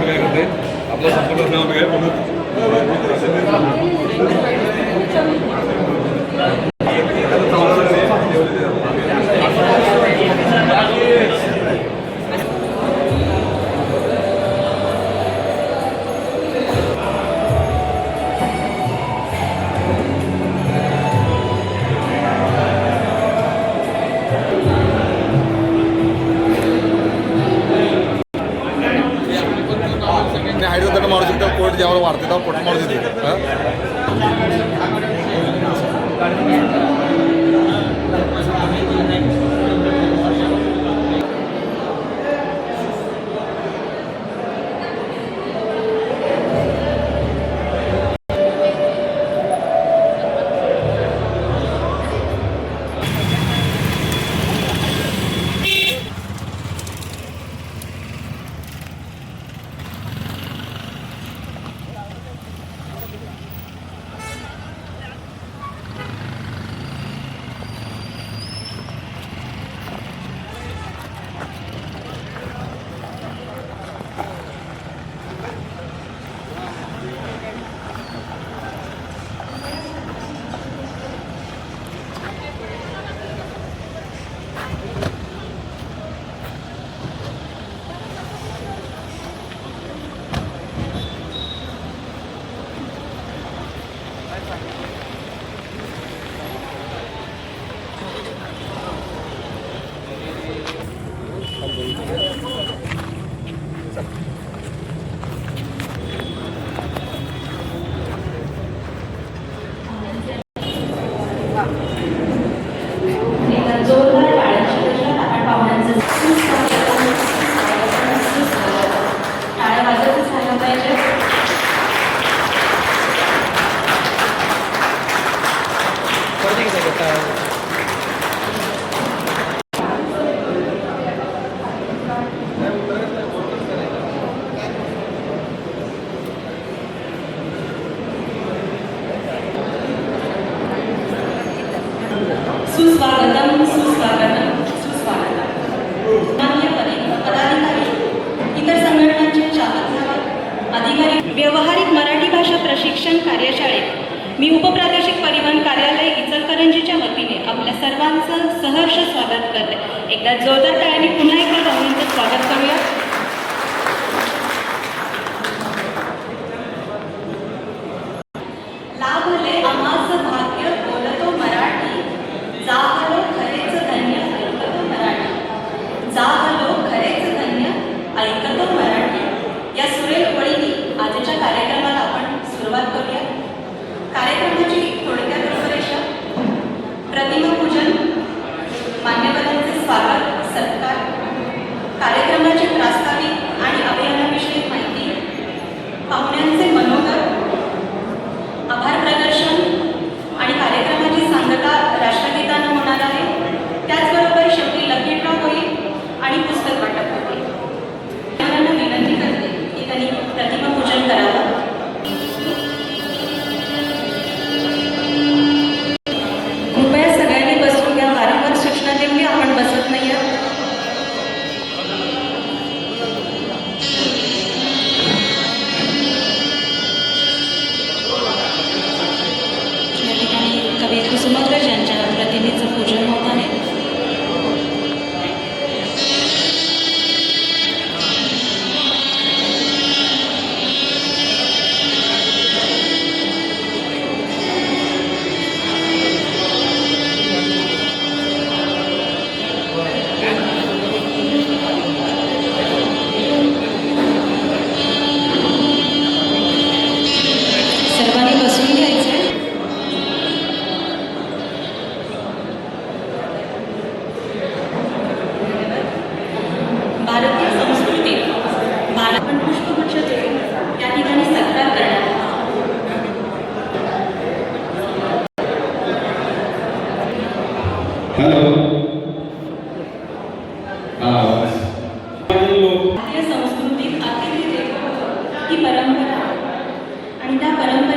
काय करते आपलं संपूर्ण नाव बघाय हायड्रोजन मारू शकतो पोट ज्यावर वाढते तेव्हा पोट मारू देते सुस्वागतम सुस्वागतम सुस्वागतम. मान्य पदाधिकारी, इतर संघटनांचे चालक अधिकारी, व्यावहारिक मराठी भाषा प्रशिक्षण कार्यशाळेत मी उपप्रादेशिक परिवहन कार्यालय इचलकरंजीच्या वतीने आपल्या सर्वांचं सहर्ष स्वागत करते. एकदा जोरदार टाळ्यांनी पुन्हा एकदा भाऊंचं स्वागत करूया. लाभले आम्हास भाग्य बोलतो मराठी, जाहलो खरेच धन्य ऐकतो मराठी, जाहलो खरेच धन्य ऐकतो मराठी. या सुरेल ओळीने आजच्या कार्यक्रमाला आपण सुरुवात करूया. कार्यक्रमाची थोडक्यात रूपरेषा: प्रतिमा पूजन, मान्यवरांचे स्वागत सत्कार, कार्यक्रमाचे प्रास्ताविक आणि अभियानाविषयी माहिती, पाहुण्यांचे मनोगत, आभार प्रदर्शन आणि कार्यक्रमाची सांगता राष्ट्रगीतानं होणार आहे. त्याचबरोबर शेवटी लकी ड्रॉ होईल आणि पुस्तक वाटप होईल. त्यांना विनंती करते की त्यांनी प्रतिमा पूजन करावं. कृपया सगळ्यांनी बसून घ्या. वारंवार सूचना देऊन आपण बसत नाही आहोत. या ठिकाणी कवी कुसुमाग्रज यांच्या प्रतिमेचं पूजन होत आहे. सर्वांनी बसून घ्यायचं. भारतीय संस्कृतीत भारत पुष्पगुच्छ देऊन त्या ठिकाणी सत्कार करण्यात भारतीय संस्कृतीत अतिथी देवो भव ही परंपरा आणि त्या परंपरेला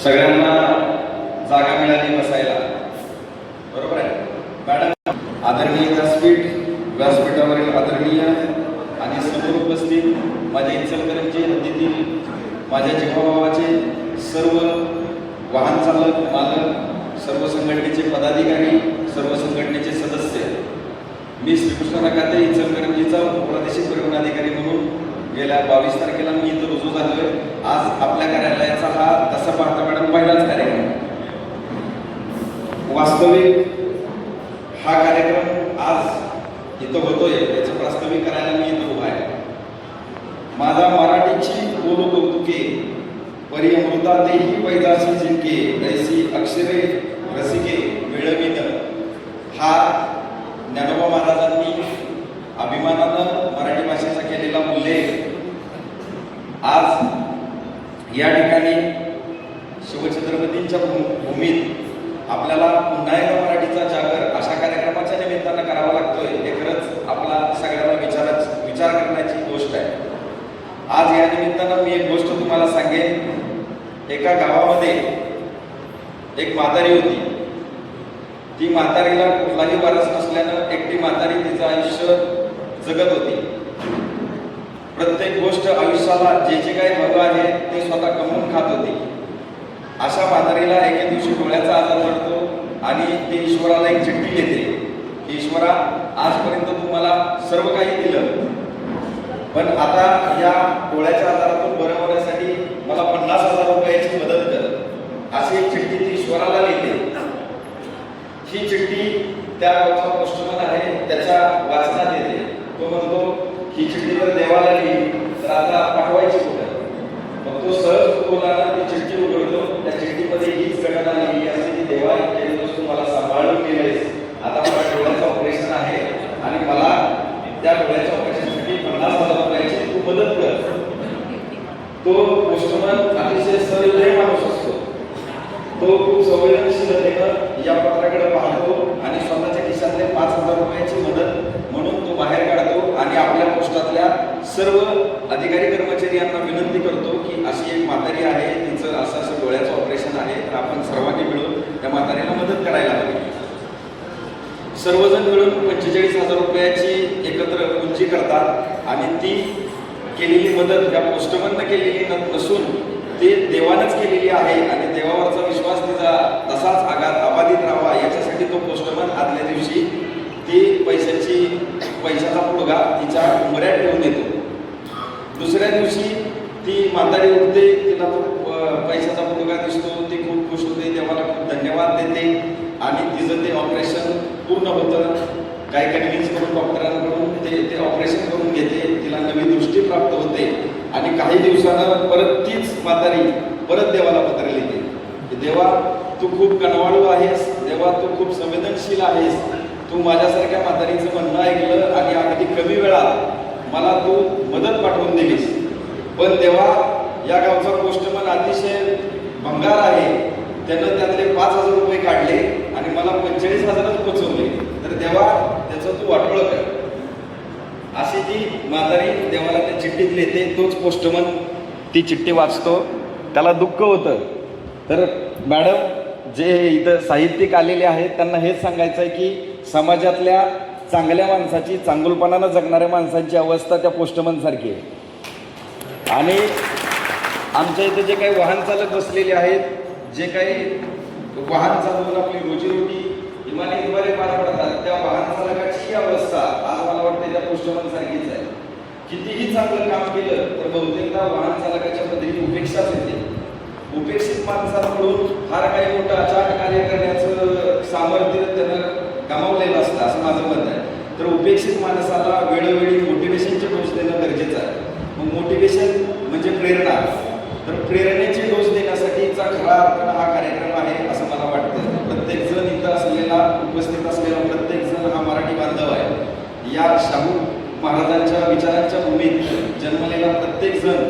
सगळ्यांना जागा मिळाली बसायला, बरोबर आहे मॅडम. आदरणीय व्यासपीठावरील आदरणीय आणि समोर उपस्थित माझ्या इचलकरंजी हद्दीतील माझ्या जीवाभावाचे सर्व वाहन चालक, मालक, सर्व संघटनेचे पदाधिकारी, सर्व संघटनेचे सदस्य, मी श्रीकृष्ण नकाते इचलकरंजीचा प्रादेशिक परिवहन अधिकारी म्हणून गेल्या 22 तारखेला मी इथं रुजू झालोय. आज आपल्या कार्यालयाचा हा तसा पाहता मॅडम पहिलाच कार्यक्रम. वास्तविक हा कार्यक्रम आज इथं होतोय याचं प्रास्ताविक करायला मी इथं उभा आहे. माझा मराठीची बोलू कौतुके परी अमृता देही पैदाशी जिंके ऐसी अक्षरे रसिके मिळविन, हा ज्ञानोबा महाराजांनी अभिमानानं मराठी भाषेचा केलेला उल्लेख आज या ठिकाणी शिवछत्रपतींच्या भूमीत आपल्याला पुन्हा एकदा मराठीचा जागर अशा कार्यक्रमाच्या निमित्तानं करावा लागतोय. हे खरंच आपला सगळ्यांना विचार करण्याची गोष्ट आहे. आज या निमित्तानं मी एक गोष्ट तुम्हाला सांगेन. एका गावामध्ये एक म्हातारी होती. ती म्हातारीला कुठलाही वारस नसल्यानं एकटी म्हातारी तिचं आयुष्य जगत होती. प्रत्येक गोष्ट आयुष्याला जे जे काही हवं आहे ते स्वतः कमवून खात होती. अशा म्हातारीला एके दिवशी डोळ्याचा आजार पडतो आणि ते ईश्वराला एक चिठ्ठी लिहिते, ईश्वरा आजपर्यंत तुम्हाला सर्व काही दिलं, पण आता या डोळ्याच्या आजारातून बरं होण्यासाठी मला 50,000 रुपयाची मदत कर. अशी एक चिठ्ठी ती ईश्वराला लिहिते. ही चिठ्ठी त्या गावचा पोस्टमन आहे त्याच्या वाचनात येते. तो म्हणतो ही चिठ्ठी जर देवाला लिहिली तर आता पाठवायची कुठं. मग तो सहज बोलायला ती चिठ्ठी उघडतो. त्या चिठ्ठीमध्ये हीच घटना लिहिली असते की देवा इतके दिवस तू मला सांभाळून गेलेस, आता मला डोळ्याचं ऑपरेशन आहे आणि मला त्या डोळ्याच्या ऑपरेशनसाठी 50,000 रुपयाची तू मदत कर. तो पोस्टमन अतिशय सहृदय माणूस असतो. तो खूप संवेदनशीलतेनं या पत्राकडे पाहतो आणि स्वतःच्या खिशातले 5,000 रुपयाची मदत म्हणून तो बाहेर काढतो आणि आपल्या पोस्टातल्या सर्व अधिकारी कर्मचारी यांना विनंती करतो की अशी एक म्हातारी आहे, तिचं असं डोळ्याचं ऑपरेशन आहे, तर आपण सर्वांनी मिळून त्या म्हातारीला मदत करायला हवी. सर्वजण मिळून 45,000 रुपयाची एकत्र उंची करतात आणि ती केलेली मदत या पोस्टमननं केलेली नसून ते देवानंच केलेली आहे आणि देवावरचा विश्वास तिचा तसाच अबाधित राहावा याच्यासाठी तो पोस्टमन आदल्या दिवशी ती पैशाचा पुडगा तिच्या उंबऱ्यात ठेवून येतो. दुसऱ्या दिवशी ती म्हातारी उठते, तिला तो पैशाचा पुडगा दिसतो, ती खूप खुश होते, देवाला खूप धन्यवाद देते आणि तिचं ते ऑपरेशन पूर्ण होतं. काही कन्व्हिन्स करून डॉक्टरांकडून ते ऑपरेशन करून घेते. तिला नवी दृष्टी प्राप्त होते आणि काही दिवसानं परत तीच म्हातारी परत देवाला पत्र लिहिते, देवा तू खूप कणवाळू आहेस, देवा तू खूप संवेदनशील आहेस, तू माझ्यासारख्या म्हातारीचं म्हणणं ऐकलं आणि अगदी कमी वेळात मला तू मदत पाठवून दिलीस. पण देवा या गावचा पोस्टमन अतिशय भंगार आहे, त्यानं त्यातले 5,000 रुपये काढले आणि मला 45,000च पोचवले, तर देवा त्याचं तू वाटोळ कर. अशी ती म्हातारी देवाला त्या चिठ्ठीत लिहिते. तोच पोस्टमन ती चिठ्ठी वाचतो, त्याला दुःख होतं. तर मॅडम जे इथं साहित्यिक आलेले आहेत त्यांना हेच सांगायचं आहे की समाजातल्या चांगल्या माणसाची, चांगुलपणानं जगणाऱ्या माणसांची अवस्था त्या पोस्टमनसारखी आहे. आणि आमच्या इथे जे काही वाहन चालक बसलेले आहेत, जे काही वाहन चालवून आपली रोजीरोटी इमानीद्वारे पार पडतात, त्या वाहन चालकाची अवस्था आज मला वाटते त्या पोस्टमन सारखीच आहे. कितीही चांगलं काम केलं तर बहुतेकदा वाहन चालकाच्या पद्धती उपेक्षाच येते. उपेक्षित माणसांकडून फार काही मोठं अचाट कार्य करण्याचं सामर्थ्य त्यानं गमावलेलं असतं असं माझं मत आहे. तर उपेक्षित माणसाला वेळोवेळी मोटिवेशनचे डोस देणं गरजेचं आहे. मग मोटिवेशन म्हणजे प्रेरणा, तर प्रेरणेचे डोस देण्यासाठीचा खरा अर्थानं हा कार्यक्रम आहे असं मला वाटतं. प्रत्येक जण इथं असलेला, उपस्थित असलेला प्रत्येक जण हा मराठी बांधव आहे. या शाहू महाराजांच्या विचारांच्या भूमीत जन्मलेला प्रत्येक जण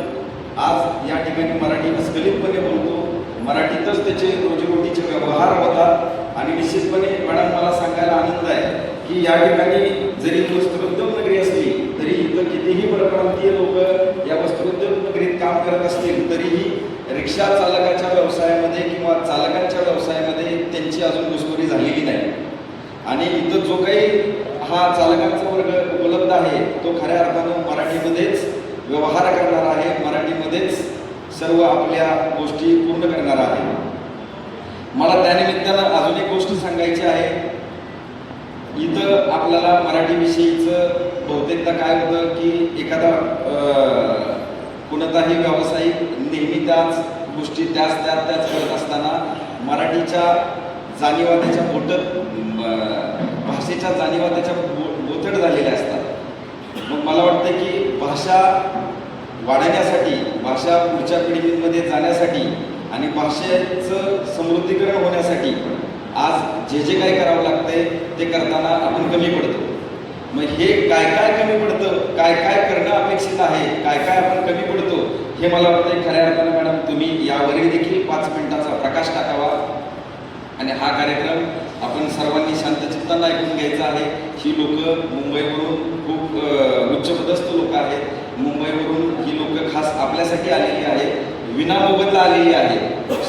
आज या ठिकाणी मराठी अस्खलितपणे बोलतो, मराठीतच त्याचे रोजीरोटीचे व्यवहार होतात. आणि निश्चितपणे मॅडम मला सांगायला आनंद आहे की या ठिकाणी जरी वस्त्रोद्योग नगरी असली तरी इथं कितीही परप्रांतीय लोक या वस्त्रोद्योग नगरीत काम करत असतील तरीही रिक्षा चालकाच्या व्यवसायामध्ये किंवा चालकांच्या व्यवसायामध्ये त्यांची अजून घुसखोरी झालेली नाही. आणि इथं जो काही हा चालकांचा वर्ग उपलब्ध आहे तो खऱ्या अर्थानं मराठीमध्येच व्यवहार करणार आहे, मराठीमध्येच सर्व आपल्या गोष्टी पूर्ण करणार आहे. मला त्यानिमित्तानं अजून एक गोष्ट सांगायची आहे. इथं आपल्याला मराठीविषयीचं बहुतेकदा काय होतं की एखादा कोणताही व्यावसायिक नेहमी त्याच गोष्टी त्याच करत असताना मराठीच्या जाणीवा त्याच्या भाषेच्या जाणीवा त्याच्या बोथट झालेल्या असतात. मग मला वाटतं की भाषा वाढवण्यासाठी, भाषा पुढच्या पिढीमध्ये जाण्यासाठी आणि भाषेचं समृद्धीकरण होण्यासाठी आज जे काही करावं लागतंय ते करताना आपण कमी पडतो. मग हे काय कमी पडतं, काय करणं अपेक्षित आहे, काय आपण कमी पडतो, हे मला वाटतं खऱ्या अर्थानं मॅडम तुम्ही यावरही देखील 5 मिनिटाचा प्रकाश टाकावा आणि हा कार्यक्रम आपण सर्वांनी शांतचित्तानं ऐकून घ्यायचा आहे. ही लोक मुंबईवरून खूप उच्चपदस्थ लोक आहेत. मुंबईवरून ही लोक खास आपल्यासाठी आलेली आहेत, विनामोबदला आलेली आहे.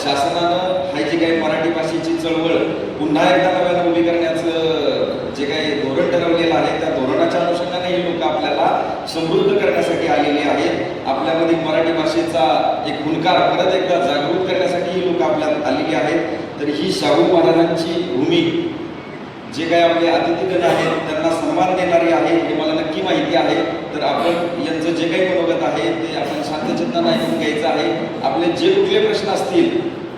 शासनानं हा जी काही मराठी भाषेची चळवळ पुन्हा एकदा नव्यानं उभी करण्याचं जे काही धोरण ठरवलेलं आहे त्या धोरणाच्या अनुषंगाने ही लोक आपल्याला समृद्ध करण्यासाठी आलेली आहेत. आपल्यामध्ये मराठी भाषेचा एक हुंकार परत एकदा जागृत करण्यासाठी ही लोक आपल्यात आलेली आहेत. तर ही शाहू महाराजांची भूमी जे काही आपले अतिथीगण आहेत त्यांना सन्मान देणारी आहे हे मला नक्की माहिती आहे. तर आपण यांचं जे काही मनोगत आहे ते आपण शांतचित्तानं ऐकून घ्यायचं आहे. आपले जे कुठले प्रश्न असतील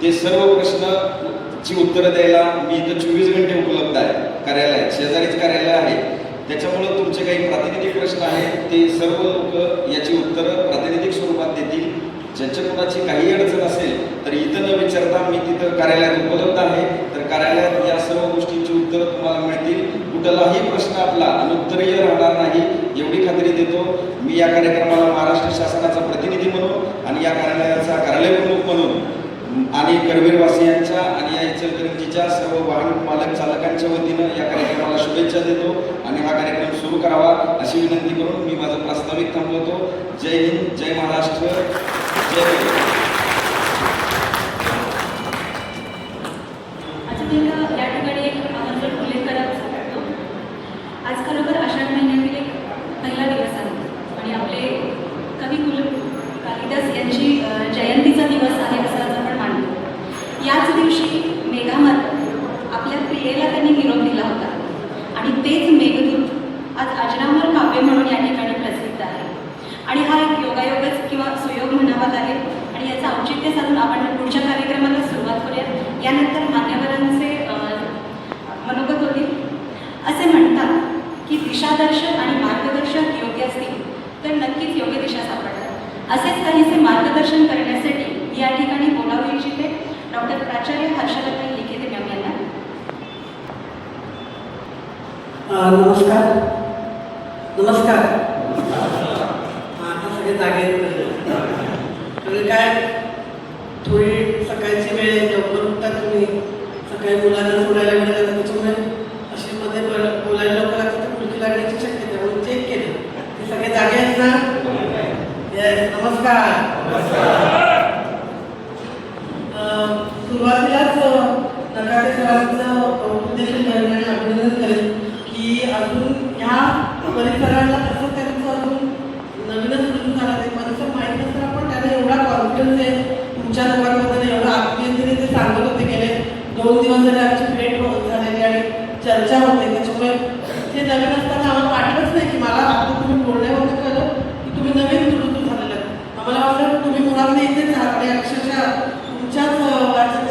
ते सर्व प्रश्नाची उत्तरं द्यायला मी इथं 24 घंटे उपलब्ध आहे. कार्यालय शेजारीच कार्यालय आहे, त्याच्यामुळं तुमचे काही प्रातिनिधिक प्रश्न आहेत ते सर्व लोक याची उत्तरं प्रातिनिधिक स्वरूपात देतील. ज्यांच्या कोणाची काही अडचण असेल तर इथं न विचारता मी तिथं कार्यालयात उपलब्ध आहे. तर कार्यालयात या सर्व गोष्टींची उत्तरं तुम्हाला मिळतील. कुठलाही प्रश्न आपला अनुत्तरीय राहणार नाही एवढी खात्री देतो. मी या कार्यक्रमाला महाराष्ट्र शासनाचा प्रतिनिधी म्हणून आणि या कार्यालयाचा कार्यालय प्रमुख म्हणून आणि करवीरवासियांच्या आणि या इचलकरंजीच्या सर्व वाहन मालक चालकांच्या वतीनं या कार्यक्रमाला शुभेच्छा देतो आणि हा कार्यक्रम सुरू करावा अशी विनंती करून मी माझं प्रास्ताविक थांबवतो. जय हिंद, जय महाराष्ट्र, जय हिंद. या ठिकाणी एक आमंत्रण उल्लेख करायचा वाटतो. आज खरोखर आषाढ महिन्यातील एक पहिला दिवस आहे आणि आपले कविकुल कालिदास यांची जयंतीचा दिवस आहे असं आज आपण मानतो. याच दिवशी मेघामाता आपल्या प्रियेला त्यांनी निरोप दिला होता आणि तेच मेघदूत आज अजरामर काव्य म्हणून या ठिकाणी प्रसिद्ध आहे. आणि हा एक योगायोगच किंवा सुयोग म्हणावा लागेल आणि याचं औचित्य साधून आपण पुढच्या कार्यक्रमाला सुरुवात करूया. यानंतर मान्यवरांचे मनोगत होतील. असे म्हणतात की दिशादर्शक आणि मार्गदर्शक योग्य असतील तर नक्कीच योग्य दिशा सापडतात. असेच काहीसे मार्गदर्शन करण्यासाठी मी या ठिकाणी बोलावू इच्छिते डॉक्टर प्राचार्य हर्षवर्धन लिखिते मॅम यांना. नमस्कार. आता सगळे जागे म्हणजे काय थोडी सकाळची वेळ लवकर उठतात तुम्ही, सकाळी मुलांना सोडायला मिळालं त्याच्यामुळे असे मध्ये बोलायला लवकर लागतं तर मुलगी लागण्याची शक्यता म्हणून चेक केलं. ते सगळे जागे आहेत ना? येस. नमस्कार. सुरुवातीलाच नकाते सरांचं देखील अभिनंदन करेल की अजून ह्या परिसराला कसं त्यांचं अजून नवीनच सुरू झालं ते परिसर माहीत नसताना पण त्यांना एवढा कॉन्फिडन्स आहे तुमच्या दोघांबद्दल, एवढा आत्मीयतेने ते सांगत होते. गेले 2 दिवस झाले आमची भेट झालेली आणि चर्चा होते. त्याच्यामुळे ते नवीन असताना आम्हाला वाटलंच नाही की मला आता तुम्ही बोलण्यामध्ये कळलं की तुम्ही नवीन दुरुस्त झालेलं. आम्हाला वाटलं तुम्ही मुलांना इथेच आहात आणि अक्षरशः तुमच्याच वाचत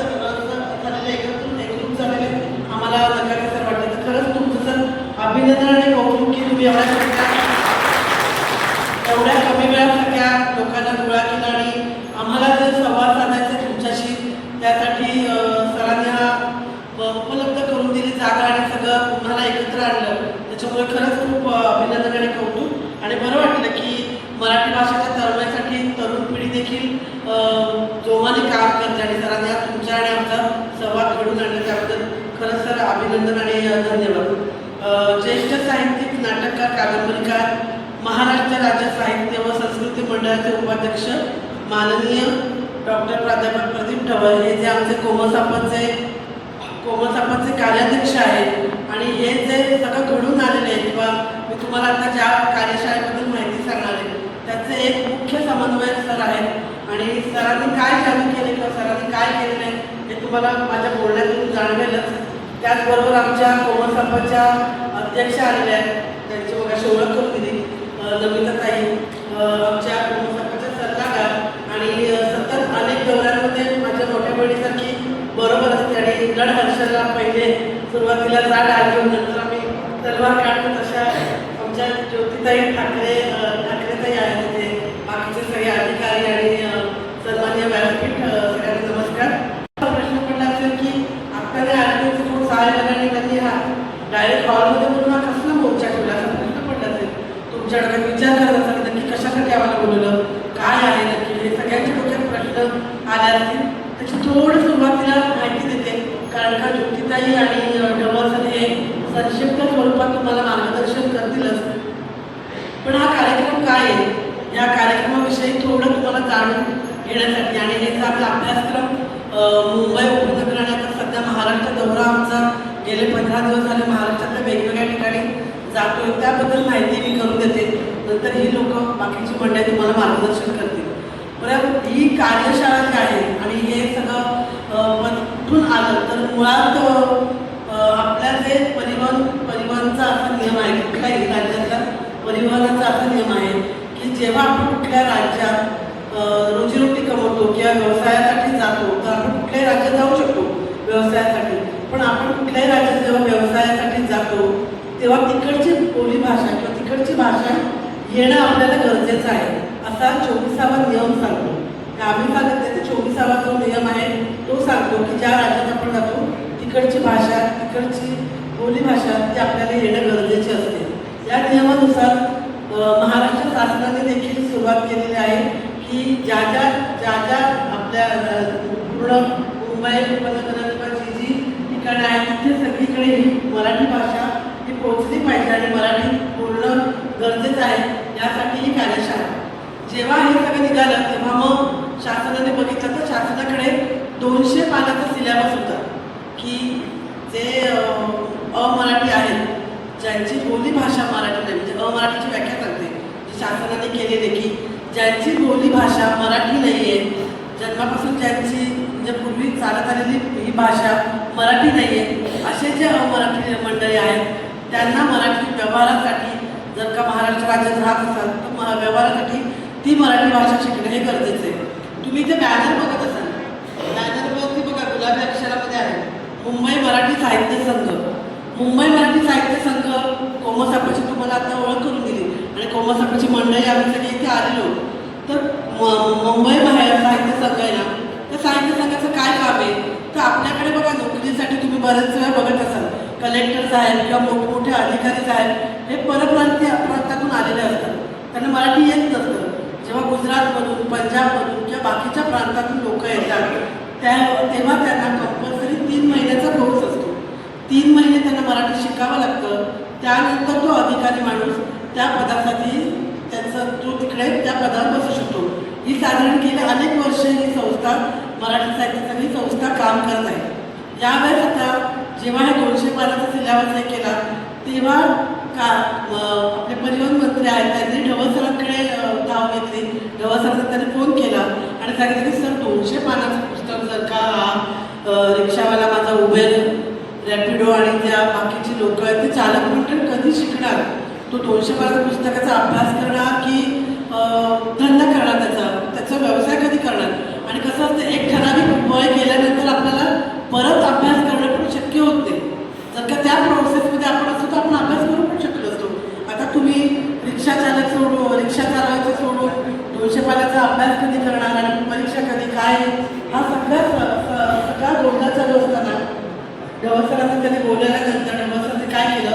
झालेलं एकरूप झालेले आम्हाला नकाते सर वाटलं. तर खरंच तुमचं सर अभिनंदन आणि कौतुक की तुम्ही एवढ्या कमी वेळात सगळ्या लोकांना गोळा केला आणि आम्हाला जर संवाद साधायचा तुमच्याशी त्यासाठी सरांनी हा उपलब्ध करून दिली जागा आणि सगळं तुम्हाला एकत्र आणलं. त्याच्यामुळे खरंच खूप अभिनंदन आणि कौतुक आणि बरं वाटलं की मराठी भाषेच्या तरुणाईसाठी तरुण पिढी देखील जोमाने काम करते आणि सरांनी हा तुमच्या आणि आमचा संवाद घडून आणला त्याबद्दल खरंच सर अभिनंदन आणि धन्यवाद. ज्येष्ठ साहित्यिक, नाटककार, कादंबरीकार, महाराष्ट्र राज्य साहित्य व संस्कृती मंडळाचे उपाध्यक्ष माननीय डॉक्टर प्राध्यापक प्रदीप ढवळ हे जे आमचे कोमसापाचे कार्याध्यक्ष आहेत आणि हे जे सगळं घडून आलेले आहे किंवा मी तुम्हाला आता ज्या कार्यशाळेबद्दल माहिती सांगणार आहे त्याचे एक मुख्य समन्वयक सर आहेत आणि सरांनी काय चालू केले किंवा सरांनी काय केले नाही हे तुम्हाला माझ्या बोलण्यातून जाणवेलच. त्याचबरोबर आमच्या कोमसापाच्या अध्यक्ष आलेल्या आहेत, त्यांची मग अशी ओळख करून दिली, नमिताताई आमच्या कोमसापाच्या सल्लागार आणि सतत अनेक दौऱ्यांमध्ये माझ्या मोठ्या बहिणीसारखी बरोबर असते आणि लढ हर्षलला पहिले सुरुवातीला जाड आली नंतर आम्ही तलवार काढतो तशा आमच्या ज्योतिताई ठाकरेताई आहेत तिथे, बाकीचे सगळे अधिकारी आणि सन्मान्य व्यासपीठ सगळ्यांना नमस्कार. प्रश्न पडला असेल की आपल्याला आरोग्याचे खूप साहेब आणि त्यांनी हा डायरेक्ट हॉलमध्ये बोलून हा कसला मोर्चा ठेवला असा प्रश्न पडला असेल. तुमच्याकडे विचार करत असाल नक्की कशासाठी आम्हाला बोलवलं, काय आहे नक्की, हे सगळ्यांच्या डोक्यात प्रश्न आले असतील. त्याची थोडं सुरुवातीला माहिती देते कारण का ज्योतिताई आणि ढवळ सर हे संक्षिप्त स्वरूपात तुम्हाला मार्गदर्शन करतीलच. पण हा कार्यक्रम काय आहे या कार्यक्रमाविषयी थोडं तुम्हाला जाणून घेण्यासाठी आणि हेचा आपला अभ्यासक्रम मुंबई उपनगरात सध्या महाराष्ट्र दौरा आमचा गेले 15 दिवस झाले महाराष्ट्रातल्या वेगवेगळ्या ठिकाणी जातोय, त्याबद्दल माहिती मी करून देते. नंतर ही लोक बाकीची मंडळी तुम्हाला मार्गदर्शन करतील. बरं, ही कार्यशाळा जी आहे आणि हे सगळं कुठून आलं तर मुळात आपल्या जे परिवहनचा असा नियम आहे, कुठल्याही राज्यातला परिवहनाचा असा नियम आहे की जेव्हा आपण कुठल्या राज्यात रोजीरोटी कमवतो किंवा व्यवसायासाठी जातो तर आपण कुठल्याही राज्यात जाऊ शकतो व्यवसायासाठी, पण आपण कुठल्याही राज्यात जेव्हा व्यवसायासाठी जातो तेव्हा तिकडची बोलीभाषा किंवा तिकडची भाषा येणं आपल्याला गरजेचं आहे असा 24वा नियम सांगतो. आम्ही सांगितलं ते 24वा जो नियम आहे तो सांगतो की ज्या राज्यात आपण जातो तिकडची भाषा तिकडची बोलीभाषा ती आपल्याला येणं गरजेची असते. या नियमानुसार महाराष्ट्र शासनाने देखील सुरुवात केलेली आहे की ज्या ज्या आपल्या पूर्ण मुंबई उपनगराची जी ठिकाणं आहेत तिथे सगळीकडे ही मराठी भाषा ही पोहोचली पाहिजे आणि मराठी बोलणं गरजेचं आहे. यासाठी ही कार्यशाळा. जेव्हा हे सगळं निघालं तेव्हा मग शासनाने बघितलं तर शासनाकडे 200 पानाचा सिलेबस होता की जे अमराठी आहेत ज्यांची बोलीभाषा मराठी नाही, म्हणजे अमराठीची व्याख्या करते जी शासनाने केलेली की ज्यांची बोलीभाषा मराठी नाही आहे, जन्मापासून ज्यांची म्हणजे पूर्वी चालत आलेली ही भाषा मराठी नाही आहे, असे जे अमराठी मंडळी आहेत त्यांना मराठी व्यवहारासाठी जर का महाराष्ट्र राज्यात राहत असाल तर व्यवहारासाठी ती मराठी भाषा शिकणं हे गरजेचं आहे. तुम्ही ते बॅनर बघत असाल, बॅनरवरती बघा गुलाबी अक्षरामध्ये आहे मुंबई मराठी साहित्य संघ. मुंबई मराठी साहित्य संघ कोमसापाची तुम्हाला आता ओळख करून दिली आणि कोमसापाची मंडळी आम्ही सगळी इथे आलेलो. तर मुंबई साहित्य संघ आहे ना, त्या साहित्य संघाचं काय काम आहे तर आपल्याकडे बघा नोकरीसाठी तुम्ही बऱ्याच वेळा बघत असाल कलेक्टर्स आहेत किंवा मोठमोठे अधिकारी आहेत हे प्रांतातून आलेले असतात, त्यांना मराठी येत नसतं. जेव्हा गुजरातमधून पंजाबमधून किंवा बाकीच्या प्रांतातून लोक येतात तेव्हा त्यांना कंपल्सरी 3 महिन्याचा कोर्स असतो. 3 महिने त्यांना मराठी शिकावं लागतं. त्यानंतर तो अधिकारी माणूस त्या पदासाठी त्याचं तो तिकडे त्या पदावर बसू शकतो. ही साधारण गेले अनेक वर्ष ही संस्था मराठी साहित्य ही संस्था काम करत आहे. यावेळेस आता जेव्हा हे 200 पानाचा सिलेबस हे केला तेव्हा आपले परिवहन मंत्री आहेत त्यांनी ढवळ सरांकडे धाव घेतली. ढवळ सरांना त्यांनी फोन केला आणि सांगितलं की सर 200 पानाचं पुस्तक जर का हा रिक्षावाला माझा उबेर रॅपिडो आणि त्या बाकीची लोक आहेत ते चालक मंडळ कधी शिकणार, तो 200 पानाच्या पुस्तकाचा अभ्यास करणार की धंदा करणार, त्याचा व्यवसाय कधी करणार. आणि कसं असतं एक ठराविक वय गेल्यानंतर आपल्याला परत अभ्यास करणं पण शक्य होत नाही. जर का त्या प्रोसेसमध्ये आपण असतो तर आपण अभ्यास करू पण शकलो असतो. आता तुम्ही रिक्षा चालवायचं सोडून 200 पानाचा अभ्यास कधी करणार आणि परीक्षा कधी काय हा सगळा गोंधळ चालू असताना ढवळ सरांना त्यांनी बोलल्यानंतर ढवळ सरांनी काय केलं,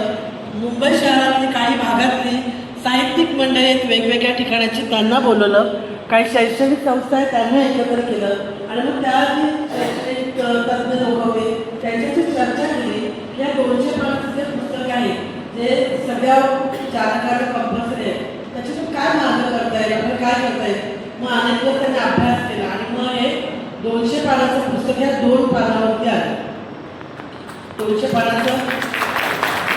मुंबई शहरातली काही भागातली साहित्यिक मंडळी आहेत वेगवेगळ्या ठिकाणाची त्यांना बोलवलं, काही शैक्षणिक संस्था आहेत त्यांना एकत्र केलं आणि मग त्या जी शैक्षणिक तज्ज्ञ लोक होते त्यांच्याशी चर्चा केली. या 200 पानाचं जे पुस्तक आहे जे सगळ्या चालकाला कंपल्सरी आहे त्याच्यातून काय मार्ग करता येईल, आपल्याला काय करता येईल. मग अनेक दिवस त्यांनी अभ्यास केला आणि मग हे 200 पानाचं पुस्तक या 2 पानावरती आलं. 200 पानाचं